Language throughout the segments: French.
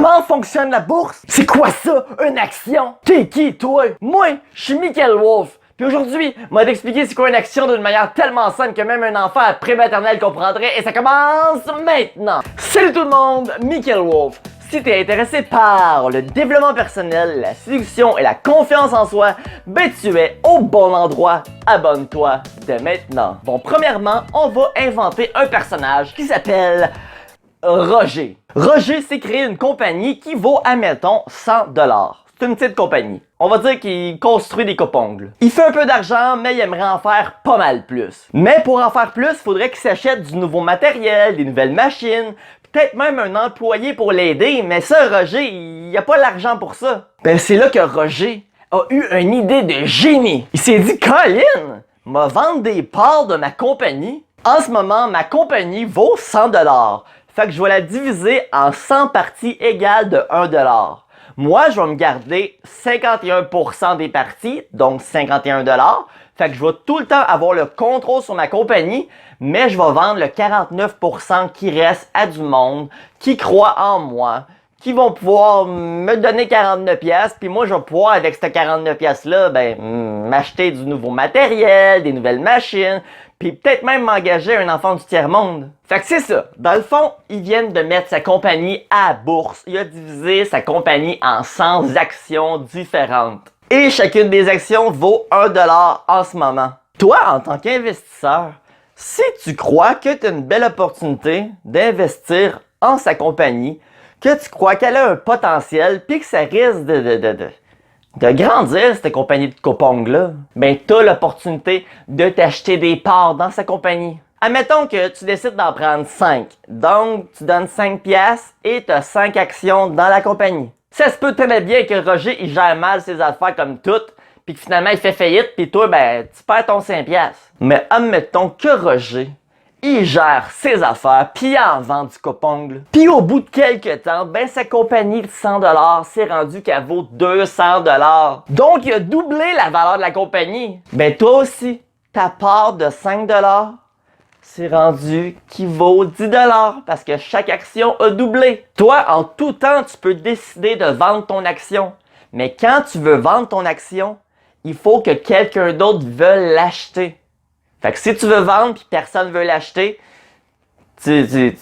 Comment fonctionne la bourse? C'est quoi ça, une action? T'es qui, toi? Moi, je suis Michael Wolf. Puis aujourd'hui, moi t'expliquer c'est quoi une action d'une manière tellement simple que même un enfant à pré-maternelle comprendrait et ça commence maintenant! Salut tout le monde, Michael Wolf. Si t'es intéressé par le développement personnel, la séduction et la confiance en soi, ben tu es au bon endroit. Abonne-toi dès maintenant. Bon, premièrement, on va inventer un personnage qui s'appelle Roger. Roger s'est créé une compagnie qui vaut, admettons, 100$. C'est une petite compagnie. On va dire qu'il construit des coupe-ongles. Il fait un peu d'argent, mais il aimerait en faire pas mal plus. Mais pour en faire plus, il faudrait qu'il s'achète du nouveau matériel, des nouvelles machines, peut-être même un employé pour l'aider, mais ça, Roger, il a pas l'argent pour ça. Ben c'est là que Roger a eu une idée de génie. Il s'est dit, Colin, m'a vendre des parts de ma compagnie. En ce moment, ma compagnie vaut 100$. Fait que je vais la diviser en 100 parties égales de 1$. Moi, je vais me garder 51% des parties, donc 51$. Fait que je vais tout le temps avoir le contrôle sur ma compagnie, mais je vais vendre le 49% qui reste à du monde, qui croit en moi, qui vont pouvoir me donner 49$, puis moi, je vais pouvoir, avec ces 49$-là, m'acheter du nouveau matériel, des nouvelles machines, puis peut-être même m'engager un enfant du tiers-monde. Fait que c'est ça. Dans le fond, ils viennent de mettre sa compagnie à la bourse. Il a divisé sa compagnie en 100 actions différentes. Et chacune des actions vaut 1$ en ce moment. Toi, en tant qu'investisseur, si tu crois que tu as une belle opportunité d'investir en sa compagnie, que tu crois qu'elle a un potentiel, puis que ça risque de grandir, cette compagnie de coupe-ongles-là, ben t'as l'opportunité de t'acheter des parts dans sa compagnie. Admettons que tu décides d'en prendre 5. Donc, tu donnes 5$ et tu as 5 actions dans la compagnie. Ça se peut très bien que Roger, il gère mal ses affaires comme toutes, puis que finalement, il fait faillite, puis toi, tu perds ton 5$. Mais admettons que Roger, il gère ses affaires, puis il en vend du coupe-ongles. Puis au bout de quelques temps, sa compagnie de 100$ s'est rendue qu'elle vaut 200$. Donc, il a doublé la valeur de la compagnie. Toi aussi, ta part de 5$ s'est rendue qui vaut 10$ parce que chaque action a doublé. Toi, en tout temps, tu peux décider de vendre ton action. Mais quand tu veux vendre ton action, il faut que quelqu'un d'autre veuille l'acheter. Fait que si tu veux vendre puis personne veut l'acheter, tu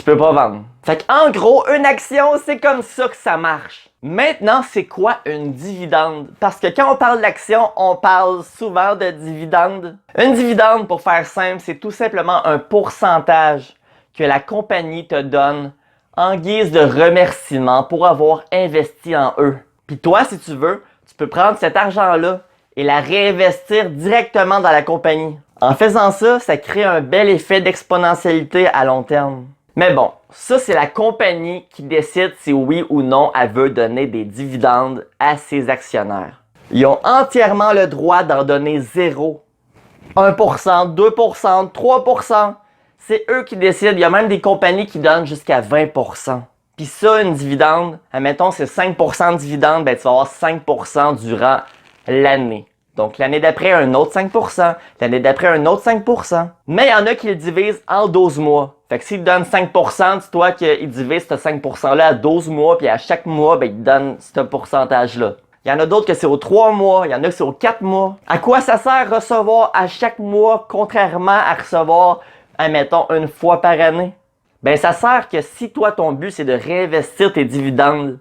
peux pas vendre. Fait que en gros, une action, c'est comme ça que ça marche. Maintenant, c'est quoi une dividende? Parce que quand on parle d'action, on parle souvent de dividende. Une dividende, pour faire simple, c'est tout simplement un pourcentage que la compagnie te donne en guise de remerciement pour avoir investi en eux. Puis toi, si tu veux, tu peux prendre cet argent-là et la réinvestir directement dans la compagnie. En faisant ça, ça crée un bel effet d'exponentialité à long terme. Mais bon, ça c'est la compagnie qui décide si oui ou non elle veut donner des dividendes à ses actionnaires. Ils ont entièrement le droit d'en donner 0, 1%, 2%, 3%. C'est eux qui décident. Il y a même des compagnies qui donnent jusqu'à 20%. Puis ça, une dividende, admettons c'est 5% de dividende, tu vas avoir 5% durant l'année. Donc, l'année d'après, un autre 5%. L'année d'après, un autre 5%. Mais il y en a qui le divisent en 12 mois. Fait que s'ils donnent 5%, dis-toi qu'ils divisent ce 5%-là à 12 mois, puis à chaque mois, ils te donnent ce pourcentage-là. Il y en a d'autres que c'est aux 3 mois, il y en a que c'est aux 4 mois. À quoi ça sert recevoir à chaque mois, contrairement à recevoir, admettons, une fois par année? Ça sert que si toi, ton but, c'est de réinvestir tes dividendes,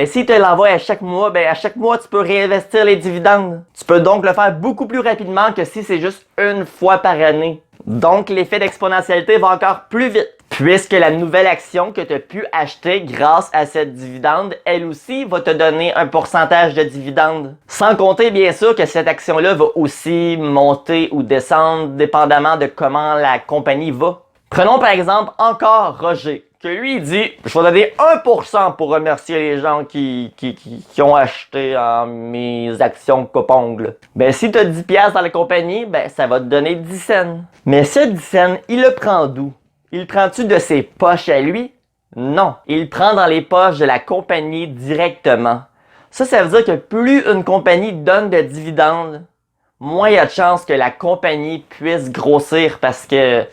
si tu l'envoies à chaque mois, tu peux réinvestir les dividendes. Tu peux donc le faire beaucoup plus rapidement que si c'est juste une fois par année. Donc, l'effet d'exponentialité va encore plus vite. Puisque la nouvelle action que tu as pu acheter grâce à cette dividende, elle aussi va te donner un pourcentage de dividende. Sans compter, bien sûr, que cette action-là va aussi monter ou descendre dépendamment de comment la compagnie va. Prenons par exemple encore Roger, que lui il dit « Je vais donner 1% pour remercier les gens qui ont acheté mes actions coupe-ongles. » Si tu as 10$ dans la compagnie, ça va te donner 10 cents. Mais ce 10 cents, il le prend d'où? Il le prend-tu de ses poches à lui? Non. Il le prend dans les poches de la compagnie directement. Ça veut dire que plus une compagnie donne de dividendes, moins il y a de chances que la compagnie puisse grossir parce que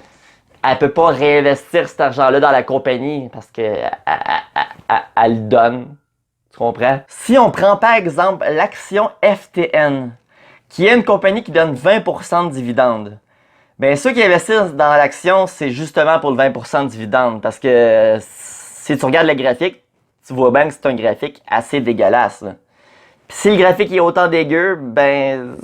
elle peut pas réinvestir cet argent-là dans la compagnie parce que elle le donne. Tu comprends? Si on prend par exemple l'action FTN, qui est une compagnie qui donne 20% de dividendes, ben ceux qui investissent dans l'action, c'est justement pour le 20% de dividendes. Parce que si tu regardes le graphique, tu vois bien que c'est un graphique assez dégueulasse. Là. Puis si le graphique est autant dégueu, ben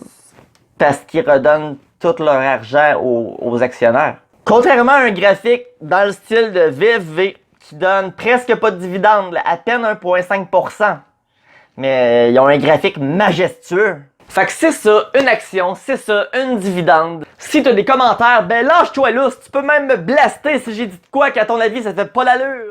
parce qu'ils redonnent tout leur argent aux actionnaires. Contrairement à un graphique dans le style de VFV qui donne presque pas de dividendes, à peine 1,5%. Mais ils ont un graphique majestueux. Fait que c'est ça, une action, c'est ça, une dividende. Si t'as des commentaires, ben lâche-toi lousse, tu peux même me blaster si j'ai dit de quoi qu'à ton avis ça fait pas l'allure.